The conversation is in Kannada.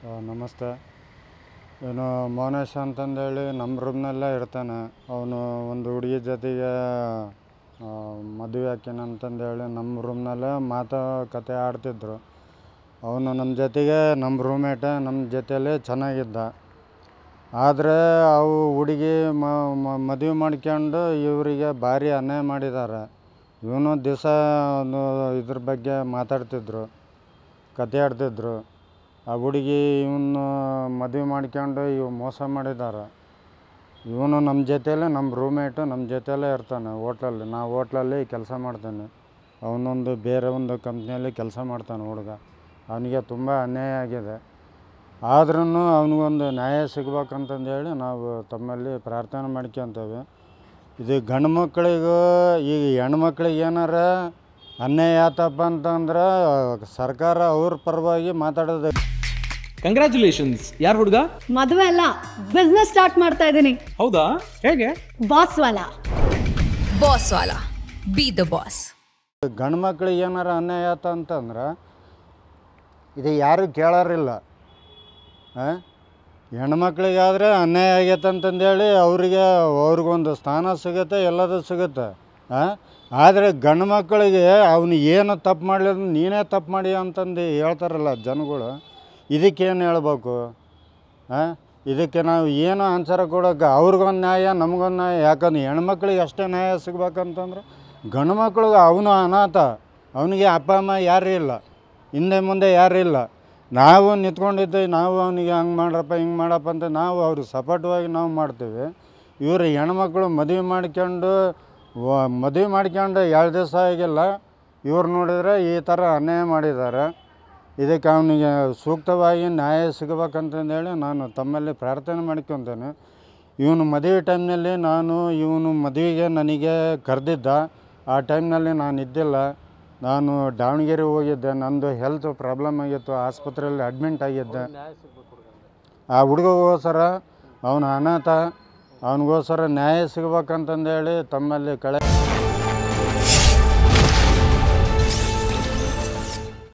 ನಮಸ್ತೆ. ಇವನು ಮೌನೇಶ್ ಅಂತಂದೇಳಿ ನಮ್ಮ ರೂಮ್ನಲ್ಲೇ ಇರ್ತಾನೆ. ಅವನು ಒಂದು ಹುಡುಗಿ ಜೊತೆಗೆ ಮದುವೆ ಹಾಕಿನಂತಂದೇಳಿ ನಮ್ಮ ರೂಮ್ನಲ್ಲೇ ಮಾತುಕತೆ ಆಡ್ತಿದ್ರು. ಅವನು ನಮ್ಮ ಜೊತೆಗೆ ನಮ್ಮ ರೂಮೇಟ ನಮ್ಮ ಜೊತೆಯಲ್ಲಿ ಚೆನ್ನಾಗಿದ್ದ. ಆದರೆ ಅವು ಹುಡುಗಿ ಮದುವೆ ಮಾಡ್ಕೊಂಡು ಇವರಿಗೆ ಭಾರಿ ಅನ್ಯಾಯ ಮಾಡಿದ್ದಾರೆ. ಇವನು ದಿವಸ ಇದ್ರ ಬಗ್ಗೆ ಮಾತಾಡ್ತಿದ್ರು, ಕತೆ ಆಡ್ತಿದ್ರು. ಆ ಹುಡುಗಿ ಇವನು ಮದುವೆ ಮಾಡ್ಕೊಂಡು ಮೋಸ ಮಾಡಿದ್ದಾರೆ. ಇವನು ನಮ್ಮ ಜೊತೆಯಲ್ಲೇ ನಮ್ಮ ರೂಮೇಟು ನಮ್ಮ ಜೊತೆಯಲ್ಲೇ ಇರ್ತಾನೆ ಹೋಟ್ಲಲ್ಲಿ. ನಾವು ಹೋಟ್ಲಲ್ಲಿ ಕೆಲಸ ಮಾಡ್ತೇನೆ. ಅವನೊಂದು ಬೇರೆ ಒಂದು ಕಂಪ್ನಿಯಲ್ಲಿ ಕೆಲಸ ಮಾಡ್ತಾನೆ ಹುಡುಗ. ಅವನಿಗೆ ತುಂಬ ಅನ್ಯಾಯ ಆಗಿದೆ. ಆದ್ರೂ ಅವನಿಗೊಂದು ನ್ಯಾಯ ಸಿಗ್ಬೇಕಂತಂದೇಳಿ ನಾವು ತಮ್ಮಲ್ಲಿ ಪ್ರಾರ್ಥನೆ ಮಾಡ್ಕೊತೇವೆ. ಇದು ಗಂಡು ಮಕ್ಕಳಿಗೂ ಈಗ ಹೆಣ್ಮಕ್ಳಿಗೆ ಏನಾರ ಅನ್ಯಾಯ ಆತಪ್ಪ ಅಂತಂದ್ರೆ ಸರ್ಕಾರ ಅವ್ರ ಪರವಾಗಿ ಮಾತಾಡೋದು. ಕಂಗ್ರ್ಯಾಚುಲೇಷನ್ಸ್. ಯಾರು ಹುಡುಗ? ಮದುವೆ ಅಲ್ಲ, ಬಿಸ್ನೆಸ್ ಸ್ಟಾರ್ಟ್ ಮಾಡ್ತಾ ಇದ್ದೀನಿ. ಹೌದಾ? ಹೇಗೆ? Boss Vala B the boss. ಗಂಡು ಮಕ್ಳಿಗೆ ಏನಾರ ಅನ್ಯಾಯ ಆತ ಅಂತಂದ್ರೆ ಇದು ಯಾರು ಕೇಳೋರಿಲ್ಲ. ಹೆಣ್ಮಕ್ಳಿಗಾದರೆ ಅನ್ಯಾಯ ಆಗೈತೆ ಅಂತಂದೇಳಿ ಅವ್ರಿಗೊಂದು ಸ್ಥಾನ ಸಿಗುತ್ತೆ, ಎಲ್ಲದೂ ಸಿಗುತ್ತೆ. ಆದರೆ ಗಂಡು ಮಕ್ಕಳಿಗೆ ಅವನು ಏನು ತಪ್ಪು ಮಾಡಲಿಲ್ಲ, ನೀನೇ ತಪ್ಪು ಮಾಡಿ ಅಂತಂದು ಹೇಳ್ತಾರಲ್ಲ ಜನಗಳು. ಇದಕ್ಕೇನು ಹೇಳ್ಬೇಕು? ಇದಕ್ಕೆ ನಾವು ಏನು ಆನ್ಸರ್ ಕೊಡೋಕೆ ಅವ್ರಿಗೊಂದು ನ್ಯಾಯ, ನಮಗೊಂದು ನ್ಯಾಯ. ಯಾಕಂದ್ರೆ ಹೆಣ್ಮಕ್ಳಿಗೆ ಅಷ್ಟೇ ನ್ಯಾಯ ಸಿಗ್ಬೇಕಂತಂದ್ರೆ ಗಂಡು ಮಕ್ಳಿಗೆ ಅವನು ಅನಾಥ. ಅವನಿಗೆ ಅಪ್ಪ ಅಮ್ಮ ಯಾರೂ ಇಲ್ಲ, ಹಿಂದೆ ಮುಂದೆ ಯಾರೂ ಇಲ್ಲ. ನಾವು ನಿಂತ್ಕೊಂಡಿದ್ದೀವಿ, ನಾವು ಅವನಿಗೆ ಹಂಗೆ ಮಾಡ್ರಪ್ಪ ಹಿಂಗೆ ಮಾಡಪ್ಪ ಅಂತ ನಾವು ಅವ್ರಿಗೆ ಸಪೋರ್ಟ್ವಾಗಿ ನಾವು ಮಾಡ್ತೀವಿ. ಇವರು ಹೆಣ್ಮಕ್ಳು ಮದುವೆ ಮಾಡ್ಕೊಂಡು 2 ದಿವಸ ಆಗಿಲ್ಲ, ಇವ್ರು ನೋಡಿದರೆ ಈ ಥರ ಅನ್ಯಾಯ ಮಾಡಿದ್ದಾರೆ. ಇದಕ್ಕೆ ಅವನಿಗೆ ಸೂಕ್ತವಾಗಿ ನ್ಯಾಯ ಸಿಗಬೇಕಂತಂದೇಳಿ ನಾನು ತಮ್ಮಲ್ಲಿ ಪ್ರಾರ್ಥನೆ ಮಾಡ್ಕೊತೇನೆ. ಇವನು ಮದುವೆ ಟೈಮ್ನಲ್ಲಿ ಇವನು ಮದುವೆಗೆ ನನಗೆ ಕರೆದಿದ್ದ. ಆ ಟೈಮ್ನಲ್ಲಿ ನಾನು ಇದ್ದಿಲ್ಲ. ನಾನು ದಾವಣಗೆರೆ ಹೋಗಿದ್ದೆ. ನಂದು ಹೆಲ್ತ್ ಪ್ರಾಬ್ಲಮ್ ಆಗಿತ್ತು, ಆಸ್ಪತ್ರೆಯಲ್ಲಿ ಅಡ್ಮಿಂಟ್ ಆಗಿದ್ದೆ. ಆ ಹುಡುಗಗೋಸ್ಕರ ಅವನು ಅನಾಥ, ಅವನಿಗೋಸ್ಕರ ನ್ಯಾಯ ಸಿಗ್ಬೇಕಂತಂದೇಳಿ ತಮ್ಮಲ್ಲಿ